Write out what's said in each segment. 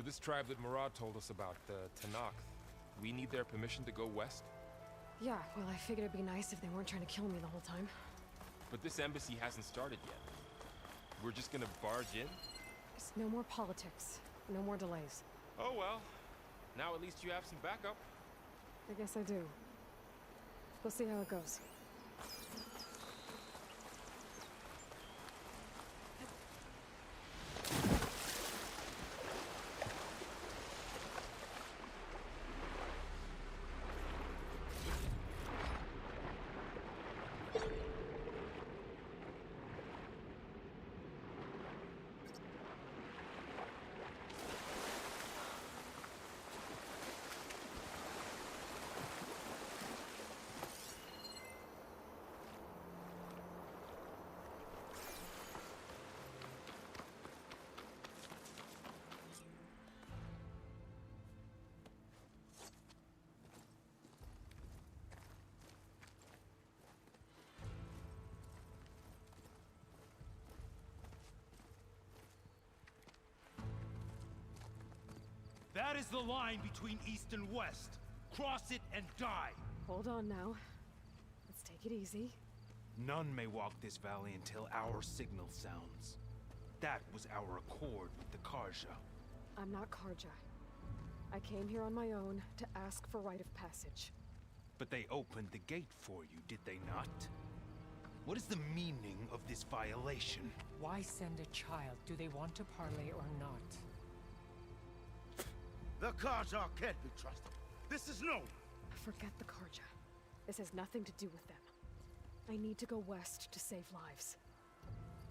this tribe that Murad told us about, the Tanakh, we need their permission to go west? Yeah, well, I figured it'd be nice if they weren't trying to kill me the whole time. But this embassy hasn't started yet. We're just gonna barge in? Just no more politics. No more delays. Oh well. Now at least you have some backup. I guess I do. We'll see how it goes. That is the line between East and West. Cross it and die. Hold on now. Let's take it easy. None may walk this valley until our signal sounds. That was our accord with the Karja. I'm not Karja. I came here on my own to ask for rite of passage. But they opened the gate for you, did they not? What is the meaning of this violation? Why send a child? Do they want to parley or not? The Karja can't be trusted. This is known. Forget the Karja. This has nothing to do with them. I need to go west to save lives.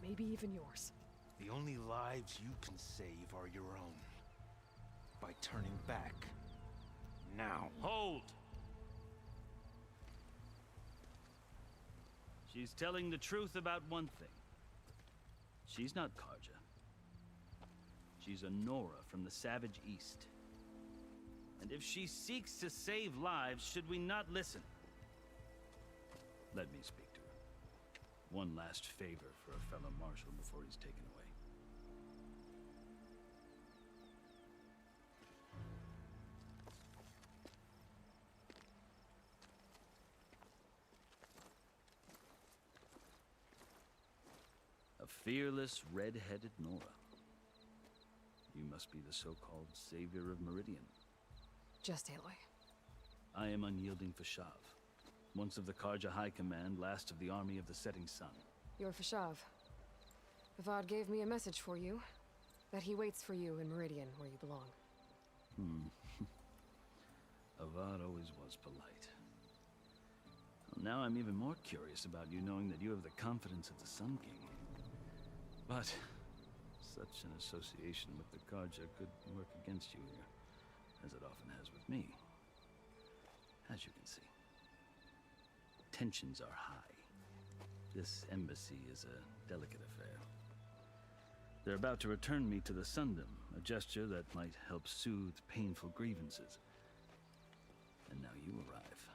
Maybe even yours. The only lives you can save are your own. By turning back. Now. Hold! She's telling the truth about one thing. She's not Karja. She's a Nora from the Savage East. And if she seeks to save lives, should we not listen? Let me speak to her. One last favor for a fellow marshal before he's taken away. A fearless, red-headed Nora. You must be the so-called savior of Meridian. Just Aloy. I am unyielding Fashav. Once of the Karja High Command, last of the army of the Setting Sun. You're Fashav. Avad gave me a message for you. That he waits for you in Meridian, where you belong. Avad always was polite. Well, now I'm even more curious about you knowing that you have the confidence of the Sun King. But such an association with the Karja could work against you here, as it often has with me. As you can see, tensions are high. This embassy is a delicate affair. They're about to return me to the Sundom, a gesture that might help soothe painful grievances. And now you arrive,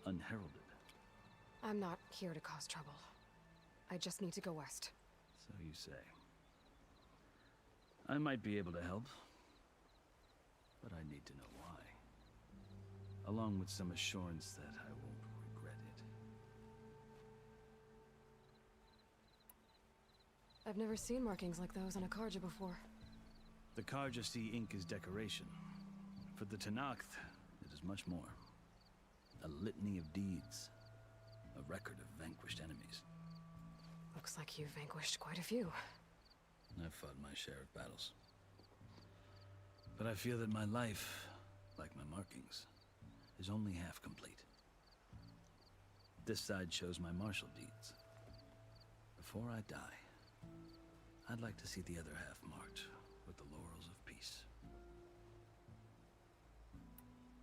unheralded. I'm not here to cause trouble. I just need to go west. So you say. I might be able to help, but I need to know why. Along with some assurance that I won't regret it. I've never seen markings like those on a Karja before. The Karja see ink as decoration. For the Tanakh, it is much more. A litany of deeds. A record of vanquished enemies. Looks like you've vanquished quite a few. I've fought my share of battles. But I feel that my life, like my markings, is only half complete. This side shows my martial deeds. Before I die, I'd like to see the other half marked with the laurels of peace.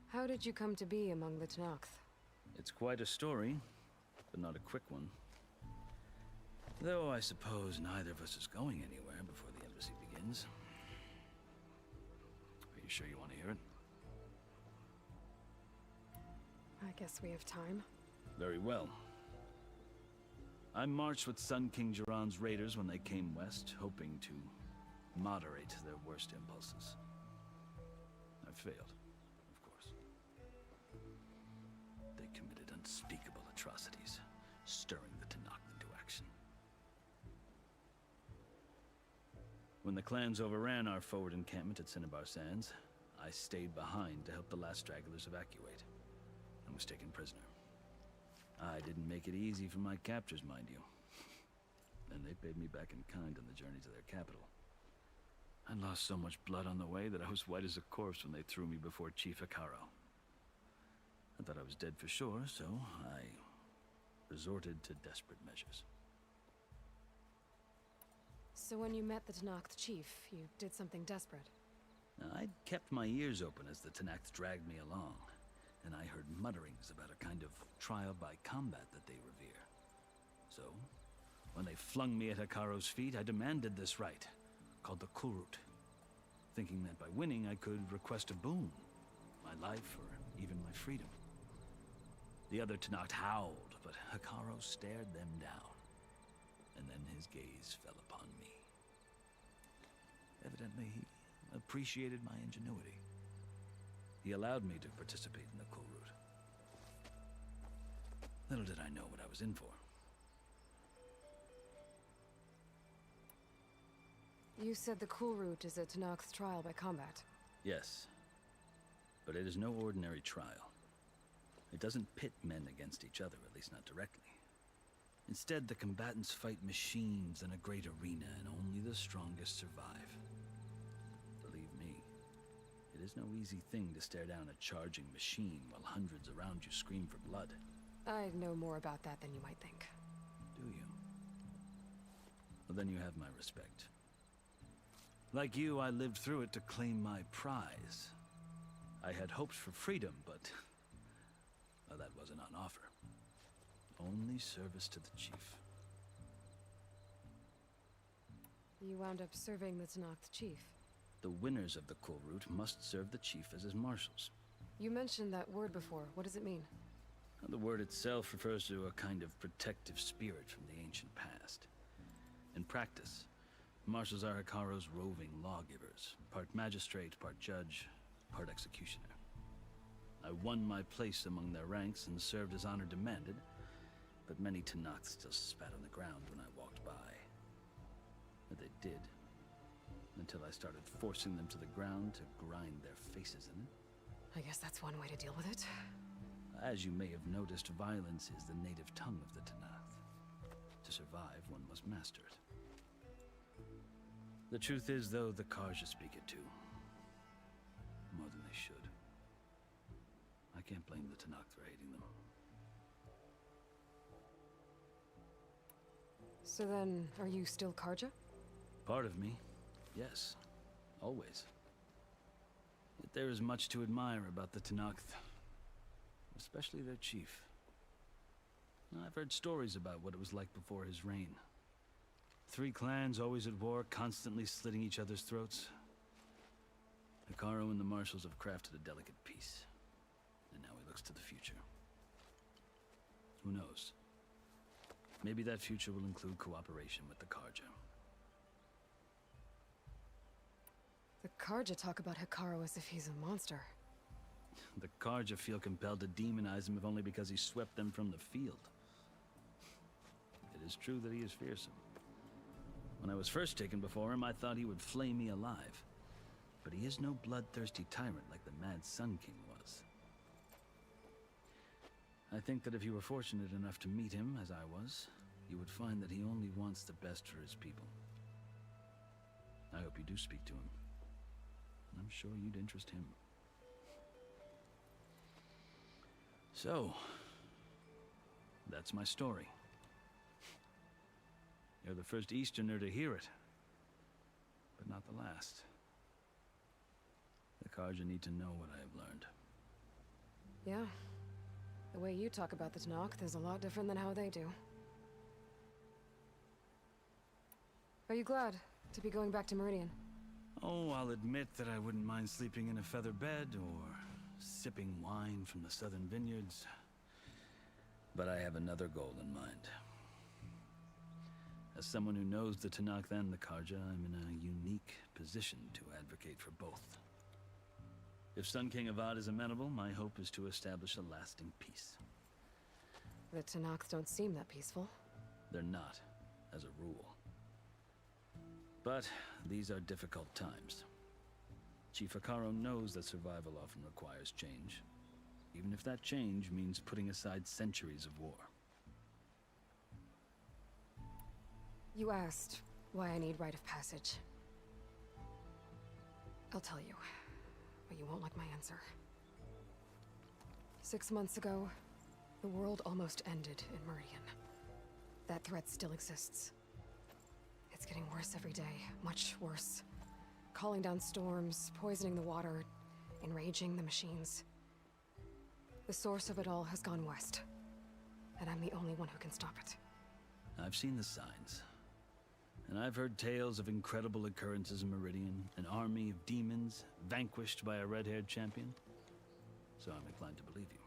How did you come to be among the Tanakh? It's quite a story, but not a quick one. Though I suppose neither of us is going anywhere before the embassy begins. Are you sure you want to hear it? I guess we have time. Very well. I marched with Sun King Jiran's raiders when they came west, hoping to moderate their worst impulses. I failed, of course. They committed unspeakable atrocities, stirring the Tenakth into action. When the clans overran our forward encampment at Cinnabar Sands, I stayed behind to help the last stragglers evacuate, and was taken prisoner. I didn't make it easy for my captors, mind you. And they paid me back in kind on the journey to their capital. I lost so much blood on the way that I was white as a corpse when they threw me before Chief Hekarro. I thought I was dead for sure, so I resorted to desperate measures. So when you met the Tenakth chief, you did something desperate. I'd kept my ears open as the Tenakth dragged me along, and I heard mutterings about a kind of trial by combat that they revere. So, when they flung me at Hekarro's feet, I demanded this right, called the Kulrut, thinking that by winning I could request a boon, my life or even my freedom. The other Tenakth howled, but Hekarro stared them down, and then his gaze fell upon me. Evidently, he appreciated my ingenuity. He allowed me to participate in the Kulrut. Little did I know what I was in for. You said the Kulrut is a Tenakth trial by combat. Yes, but it is no ordinary trial. It doesn't pit men against each other, at least not directly. Instead, the combatants fight machines in a great arena, and only the strongest survive. Believe me, it is no easy thing to stare down a charging machine while hundreds around you scream for blood. I know more about that than you might think. Do you? Well, then you have my respect. Like you, I lived through it to claim my prize. I had hopes for freedom, but well, that wasn't on offer. Only service to the chief. You wound up serving the Tenakth chief. The winners of the Kulrut must serve the chief as his marshals. You mentioned that word before. What does it mean? The word itself refers to a kind of protective spirit from the ancient past. In practice, marshals are Hekarro's roving lawgivers, part magistrate, part judge, part executioner. I won my place among their ranks and served as honor demanded, but many Tenakth still spat on the ground when I walked by. But they did, until I started forcing them to the ground to grind their faces in it. I guess that's one way to deal with it. As you may have noticed, violence is the native tongue of the Tenakth. To survive, one must master it. The truth is, though, the Karja speak it too. More than they should. I can't blame the Tenakth for hating them. So then, are you still Karja? Part of me, yes. Always. Yet there is much to admire about the Tenakth. Especially their chief. I've heard stories about what it was like before his reign. 3 clans always at war, constantly slitting each other's throats. Hekarro and the marshals have crafted a delicate peace. And now he looks to the future. Who knows? Maybe that future will include cooperation with the Karja. The Karja talk about Hekarro as if he's a monster. The Karja feel compelled to demonize him if only because he swept them from the field. It is true that he is fearsome. When I was first taken before him, I thought he would flay me alive. But he is no bloodthirsty tyrant like the Mad Sun King was. I think that if you were fortunate enough to meet him, as I was, you would find that he only wants the best for his people. I hope you do speak to him. I'm sure you'd interest him. So, that's my story. You're the first Easterner to hear it, but not the last. The Karja need to know what I have learned. Yeah. The way you talk about the Tenakth is a lot different than how they do. Are you glad to be going back to Meridian? Oh, I'll admit that I wouldn't mind sleeping in a feather bed or sipping wine from the southern vineyards. But I have another goal in mind. As someone who knows the Tenakth and the Karja, I'm in a unique position to advocate for both. If Sun King Avad is amenable, my hope is to establish a lasting peace. The Tenaks don't seem that peaceful. They're not, as a rule. But these are difficult times. Chief Akaro knows that survival often requires change, even if that change means putting aside centuries of war. You asked why I need rite of passage. I'll tell you, but you won't like my answer. 6 months ago, the world almost ended in Meridian. That threat still exists. It's getting worse every day, much worse. Calling down storms, poisoning the water, enraging the machines. The source of it all has gone west, and I'm the only one who can stop it. I've seen the signs. And I've heard tales of incredible occurrences in Meridian, an army of demons vanquished by a red-haired champion. So I'm inclined to believe you.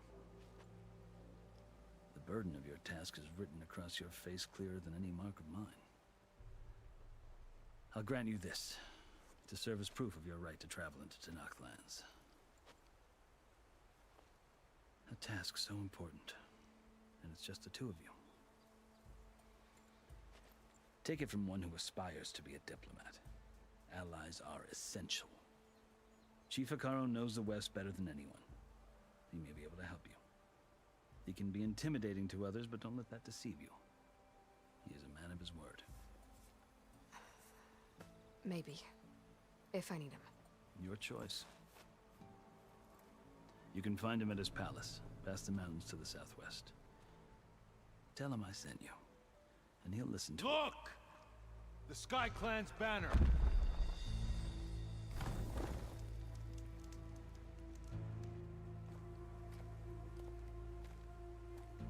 The burden of your task is written across your face clearer than any mark of mine. I'll grant you this, to serve as proof of your right to travel into Tenakth lands. A task so important, and it's just the two of you. Take it from one who aspires to be a diplomat. Allies are essential. Chief Akaro knows the West better than anyone. He may be able to help you. He can be intimidating to others, but don't let that deceive you. He is a man of his word. Maybe. If I need him. Your choice. You can find him at his palace, past the mountains to the southwest. Tell him I sent you, and he'll listen to Look! The Sky Clan's banner!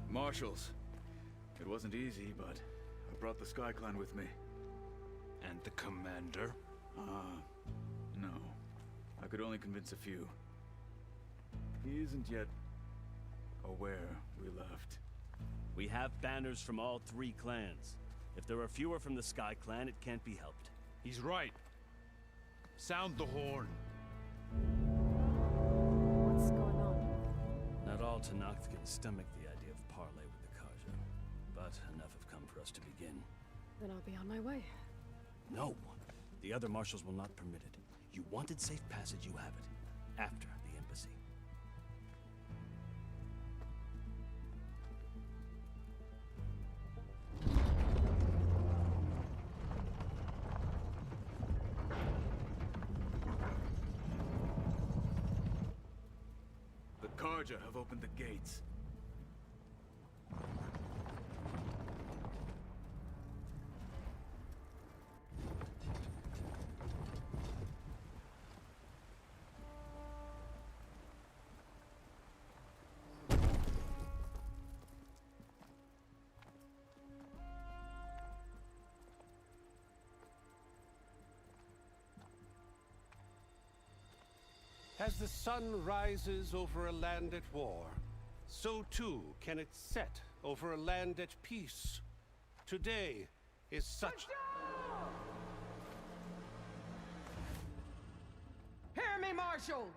Marshals. It wasn't easy, but I brought the Sky Clan with me. And the commander? No. I could only convince a few. He isn't yet aware we left. We have banners from all 3 clans. If there are fewer from the Sky Clan, it can't be helped. He's right. Sound the horn. What's going on? Not all Tenakth can stomach the idea of parley with the Karja, but enough have come for us to begin. Then I'll be on my way. No. The other marshals will not permit it. You wanted safe passage, you have it. After the embassy. The Karja have opened the gates. As the sun rises over a land at war, so too can it set over a land at peace. Today is such... Hear me, marshals!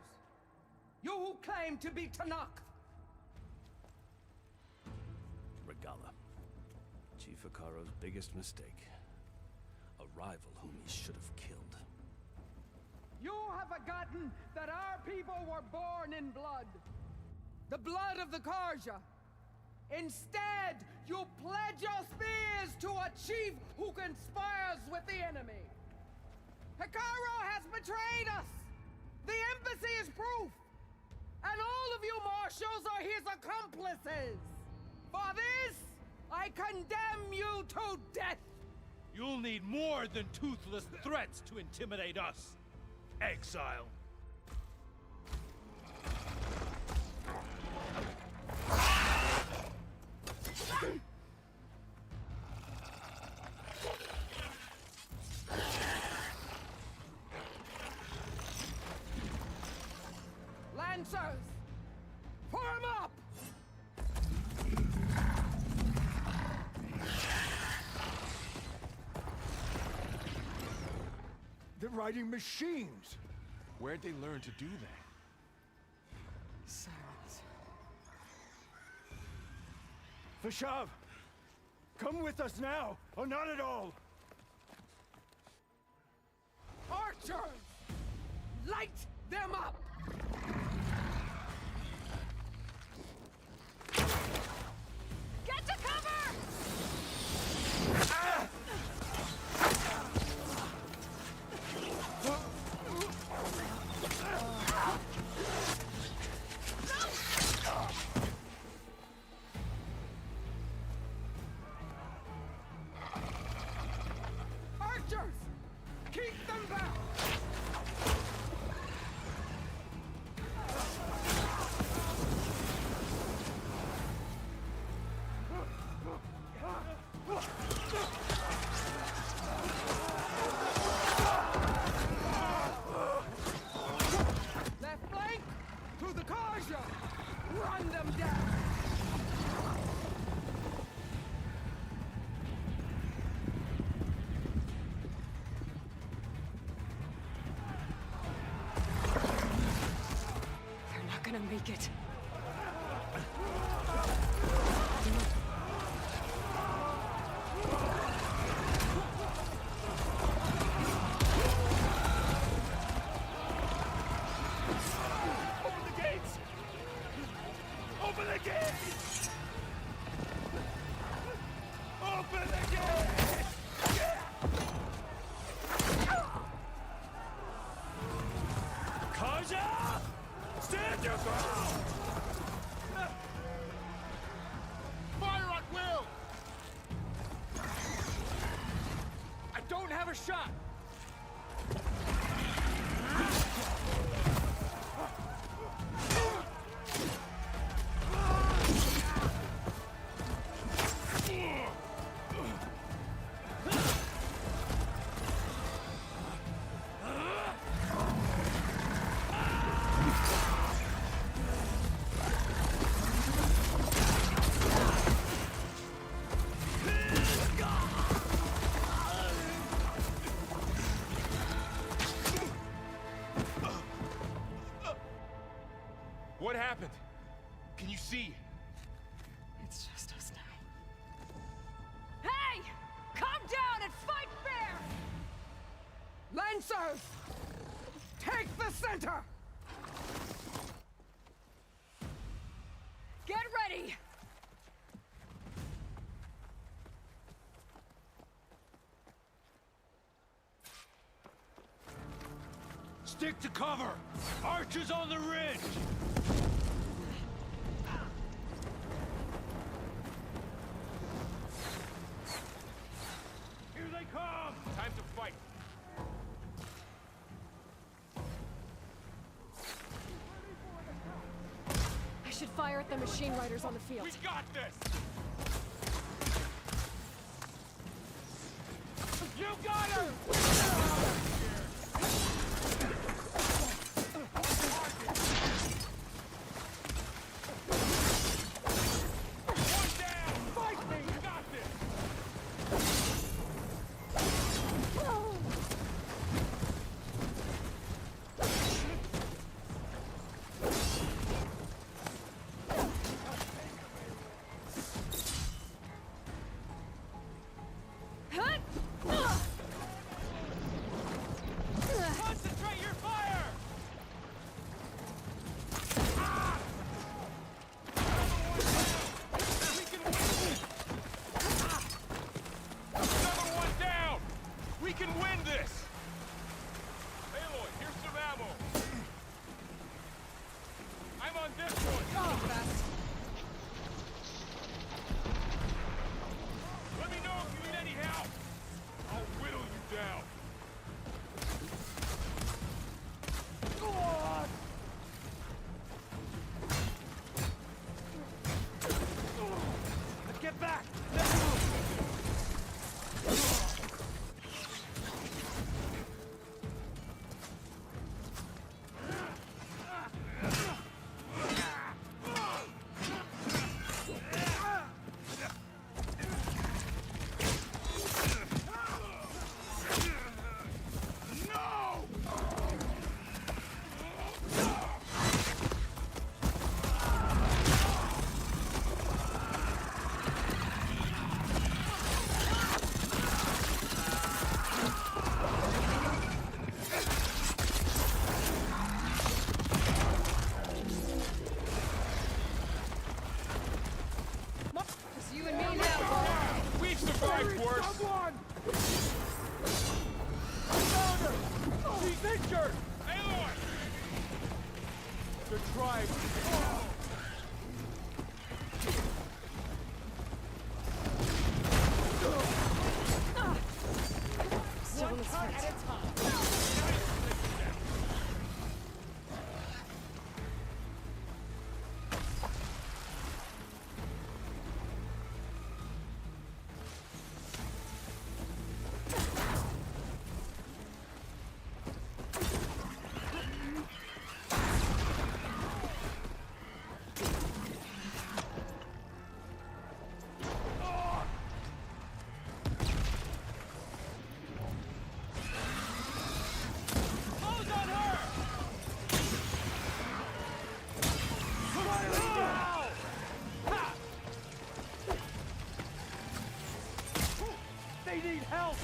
You who claim to be Tenakth! Regala. Chief Akaro's biggest mistake. A rival whom he should have killed. You have forgotten that our people were born in blood. The blood of the Karja. Instead, you pledge your spears to a chief who conspires with the enemy. Akaro has betrayed us! The embassy is proof! And all of you marshals are his accomplices! For this, I condemn you to death! You'll need more than toothless threats to intimidate us. Exile. Lancers! Form up! They're riding machines! Where'd they learn to do that? Silence. Vashav! Come with us now, or not at all! Archers! Light them up! Get to cover! Archers! Keep them back! Left flank! To the Karja! Run them down! They're not gonna make it. Open the gates! Open the gates! Open the gates! Kaja! Stand your ground! Fire at will! I don't have a shot! What happened? Can you see? It's just us now. Hey! Come down and fight fair! Lancers! Take the center! Get ready! Stick to cover! Archers on the ridge! Here they come! Time to fight. I should fire at the machine riders on the field. We got this! You got her! Fight me! We got this! Captured! Aloy! The tribe. Still in his feet. They need help!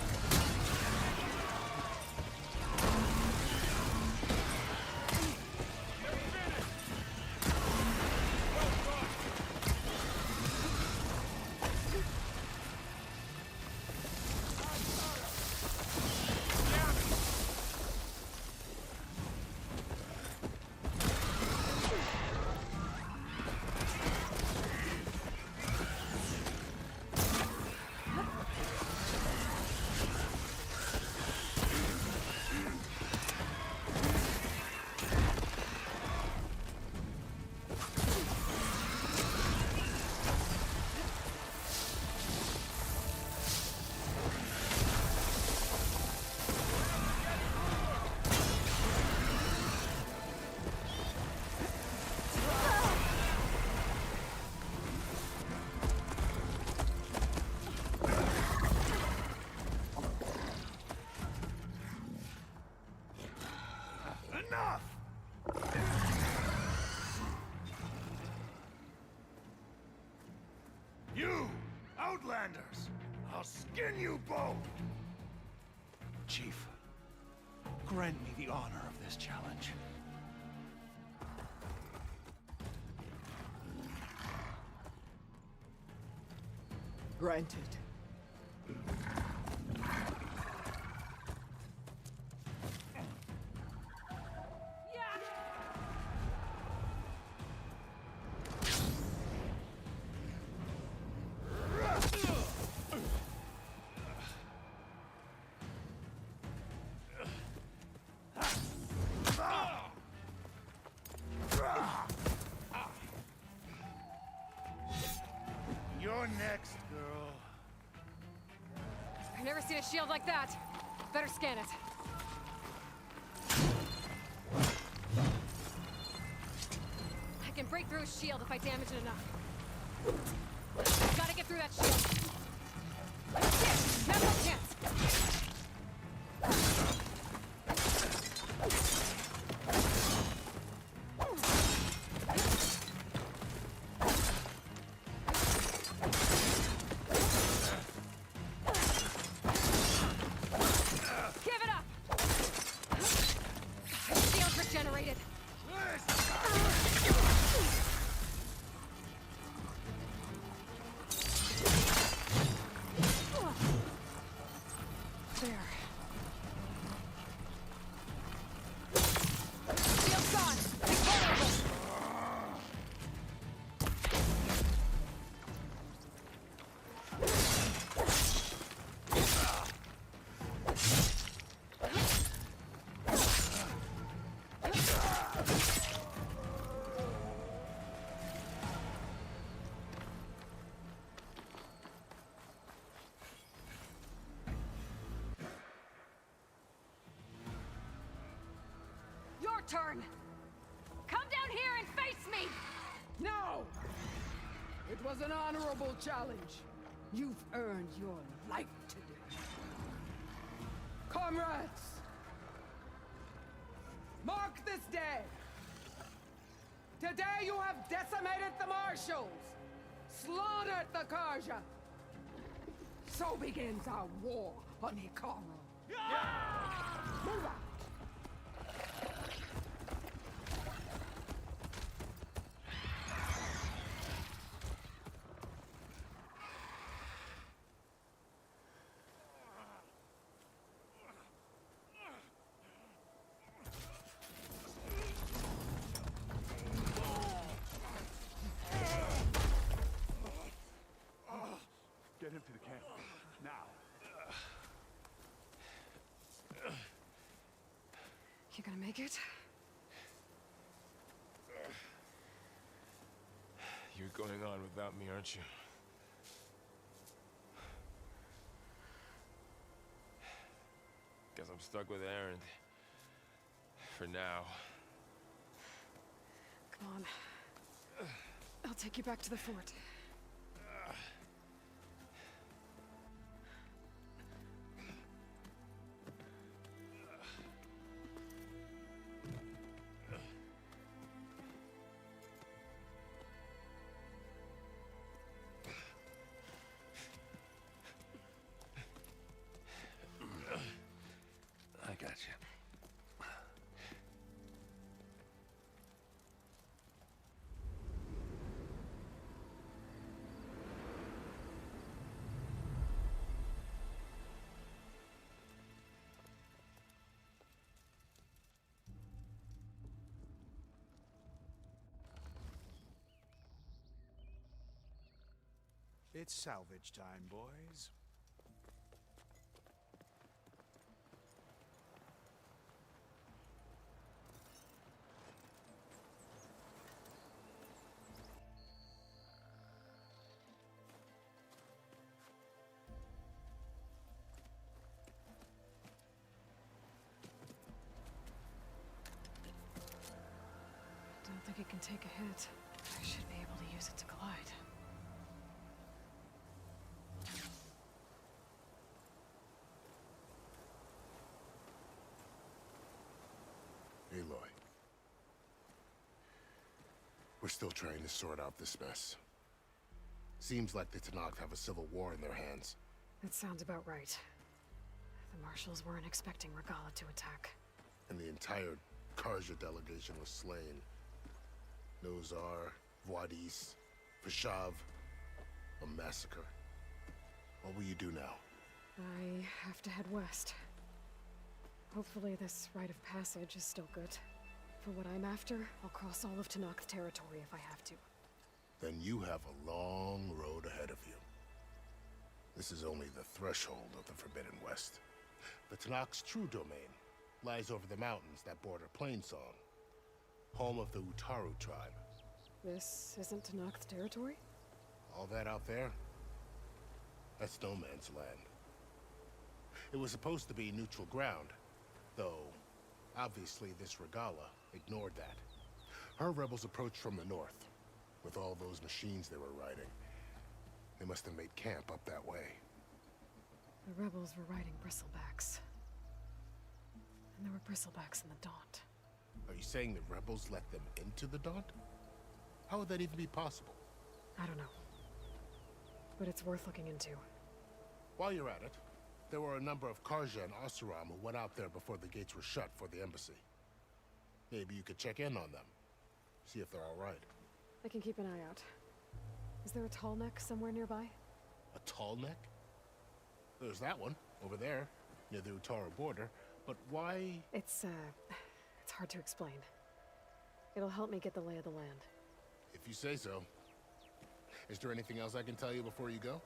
Enough! You, Outlanders! I'll skin you both! Chief, grant me the honor of this challenge. Granted. You're next, girl. I've never seen a shield like that. Better scan it. I can break through a shield if I damage it enough. Gotta get through that shield. Shit! Have no chance! Give it up! Shield's regenerated. There. Shield's gone! Invulnerable! Your turn! Come down here and face me! No! It was an honorable challenge. You've earned your life today. Comrades! Mark this day! Today you have decimated the Marshals! Slaughtered the Karja! So begins our war on Hikaru. Move out! You gonna make it? You're going on without me, aren't you? Guess I'm stuck with Aaron. For now. Come on. I'll take you back to the fort. I got you. It's salvage time, boys. Don't think it can take a hit. I should be able to use it to glide. Aloy. We're still trying to sort out this mess. Seems like the Tenakth have a civil war in their hands. That sounds about right. The marshals weren't expecting Regala to attack. And the entire Karja delegation was slain. Nozar, Voidis, Vashav. A massacre. What will you do now? I have to head west. Hopefully this rite of passage is still good. For what I'm after, I'll cross all of Tenakth territory if I have to. Then you have a long road ahead of you. This is only the threshold of the Forbidden West. The Tenakth's true domain lies over the mountains that border Plainsong, home of the Utaru tribe. This isn't Tenakth territory? All that out there? That's no man's land. It was supposed to be neutral ground, though obviously this Regala ignored that. Her rebels approached from the north, with all those machines they were riding. They must have made camp up that way. The rebels were riding bristlebacks. And there were bristlebacks in the Daunt. Are you saying the rebels let them into the Daunt? How would that even be possible? I don't know. But it's worth looking into. While you're at it, there were a number of Karja and Oseram who went out there before the gates were shut for the embassy. Maybe you could check in on them. See if they're all right. I can keep an eye out. Is there a tall neck somewhere nearby? A tall neck? There's that one, over there, near the Utaru border. But why? It's hard to explain. It'll help me get the lay of the land. If you say so. Is there anything else I can tell you before you go?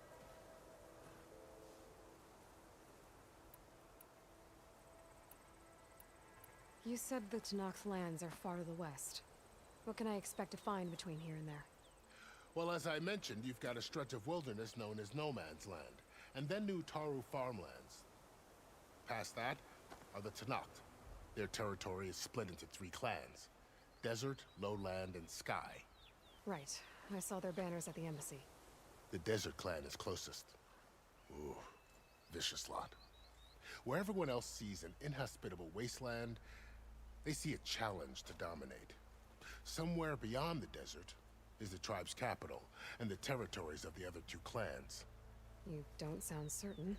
You said the Tenakth lands are far to the west. What can I expect to find between here and there? Well, as I mentioned, you've got a stretch of wilderness known as No Man's Land, and then the Utaru farmlands. Past that are the Tenakth. Their territory is split into 3 clans: Desert, Lowland, and Sky. Right. I saw their banners at the embassy. The Desert clan is closest. Ooh, vicious lot. Where everyone else sees an inhospitable wasteland, they see a challenge to dominate. Somewhere beyond the desert is the tribe's capital and the territories of the other 2 clans. You don't sound certain.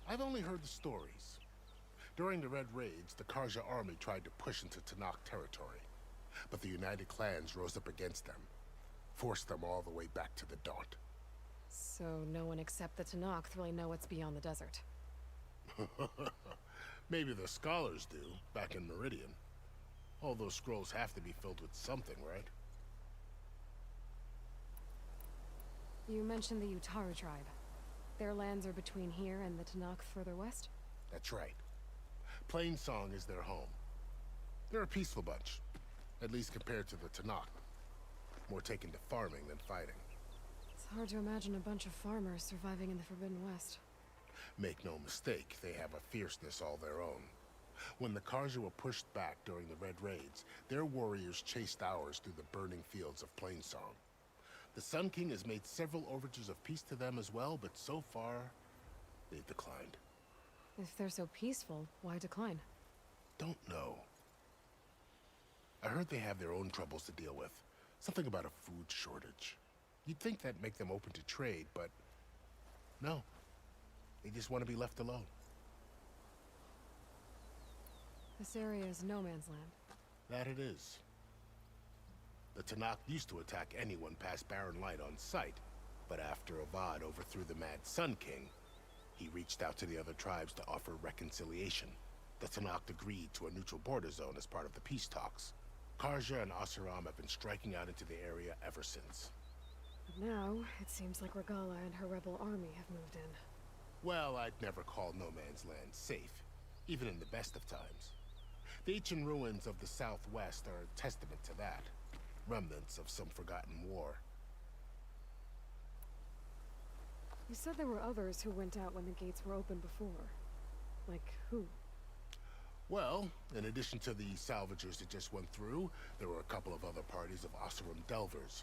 I've only heard the stories. During the Red Raids, the Karja army tried to push into Tenakth territory, but the United Clans rose up against them, forced them all the way back to the Daunt. So no one except the Tenakth really know what's beyond the desert. Maybe the scholars do, back in Meridian. All those scrolls have to be filled with something, right? You mentioned the Utaru tribe. Their lands are between here and the Tenakth further west? That's right. Plainsong is their home, They're a peaceful bunch, at least compared to the Tanakh. More taken to farming than fighting. It's hard to imagine a bunch of farmers surviving in the Forbidden West. Make no mistake, they have a fierceness all their own. When the Karja were pushed back during the Red Raids, their warriors chased ours through the burning fields of Plainsong. The Sun King has made several overtures of peace to them as well, but so far, they've declined. If they're so peaceful, why decline? Don't know. I heard they have their own troubles to deal with. Something about a food shortage. You'd think that'd make them open to trade, but no. They just want to be left alone. This area is no man's land. That it is. The Tanakh used to attack anyone past Barren Light on sight, but after Avad overthrew the Mad Sun King, he reached out to the other tribes to offer reconciliation. The Tanakh agreed to a neutral border zone as part of the peace talks. Karja and Oseram have been striking out into the area ever since. But now, it seems like Regala and her rebel army have moved in. Well, I'd never call no man's land safe, even in the best of times. The ancient ruins of the Southwest are a testament to that. Remnants of some forgotten war. You said there were others who went out when the gates were open before. Like who? Well, in addition to the salvagers that just went through, there were a couple of other parties of Oseram delvers.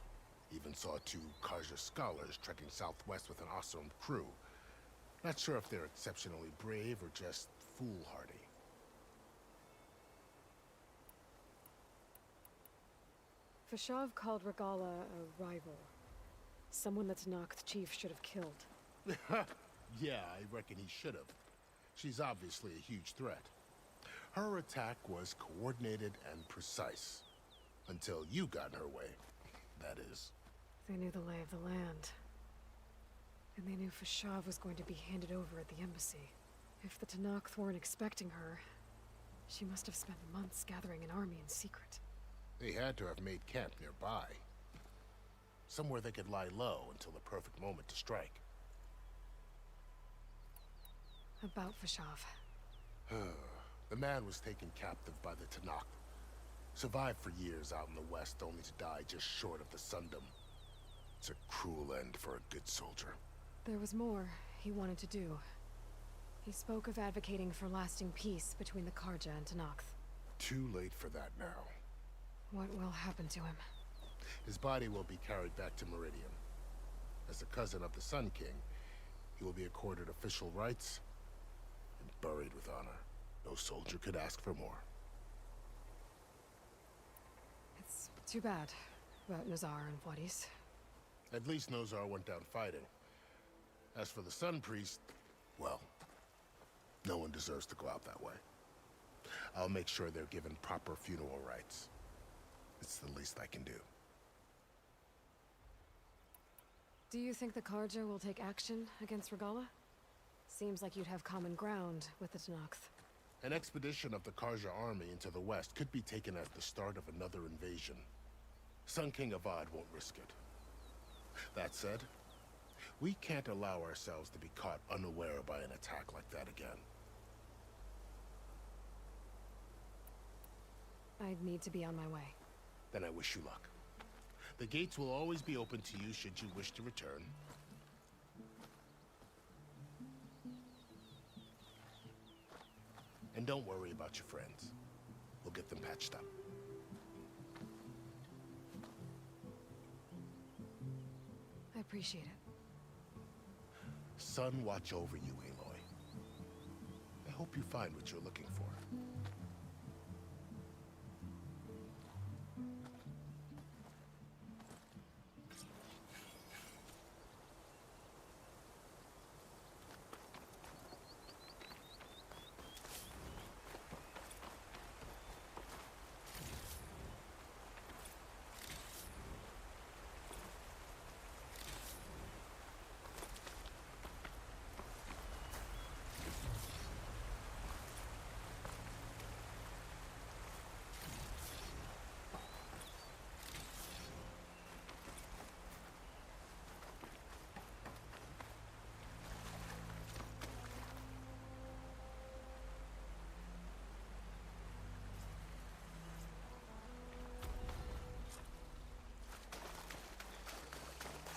Even saw 2 Karja scholars trekking southwest with an Oseram crew. Not sure if they're exceptionally brave or just foolhardy. Fashav called Regala a rival. Someone that Tanakh chief should have killed. Yeah, I reckon he should have. She's obviously a huge threat. Her attack was coordinated and precise. Until you got in her way, that is. They knew the lay of the land. And they knew Fashav was going to be handed over at the embassy. If the Tanakh weren't expecting her, she must have spent months gathering an army in secret. They had to have made camp nearby. Somewhere they could lie low until the perfect moment to strike. About Fashav. The man was taken captive by the Tanakh. Survived for years out in the west, only to die just short of the Sundom. It's a cruel end for a good soldier. There was more he wanted to do. He spoke of advocating for lasting peace between the Karja and Tanakh. Too late for that now. What will happen to him? His body will be carried back to Meridian. As a cousin of the Sun King, he will be accorded official rights and buried with honor. No soldier could ask for more. It's too bad about Nazar and Wadis. At least Nozar went down fighting. As for the Sun Priest, well, no one deserves to go out that way. I'll make sure they're given proper funeral rites. It's the least I can do. Do you think the Karja will take action against Regala? Seems like you'd have common ground with the Tanakh. An expedition of the Karja army into the west could be taken as the start of another invasion. Sun King Avad won't risk it. That said, we can't allow ourselves to be caught unaware by an attack like that again. I'd need to be on my way. Then I wish you luck. The gates will always be open to you should you wish to return. And don't worry about your friends. We'll get them patched up. I appreciate it. Sun watch over you, Aloy. I hope you find what you're looking for.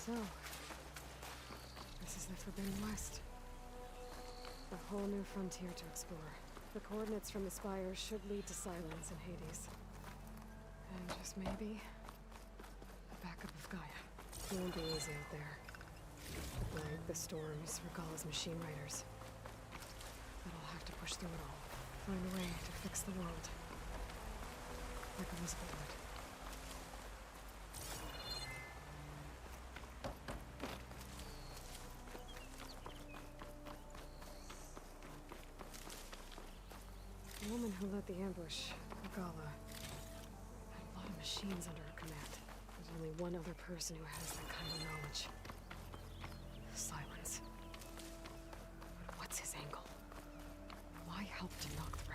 So, this is the Forbidden West. A whole new frontier to explore. The coordinates from the spires should lead to Silence and Hades. And just maybe, the backup of Gaia. It won't be easy out there. The plague, the storms, Regalla's machine riders. But I'll have to push through it all. Find a way to fix the world. Like Elizabeth would. The woman who led the ambush, Regalla, had a lot of machines under her command. There's only one other person who has that kind of knowledge. Silence. But what's his angle? Why help to knock the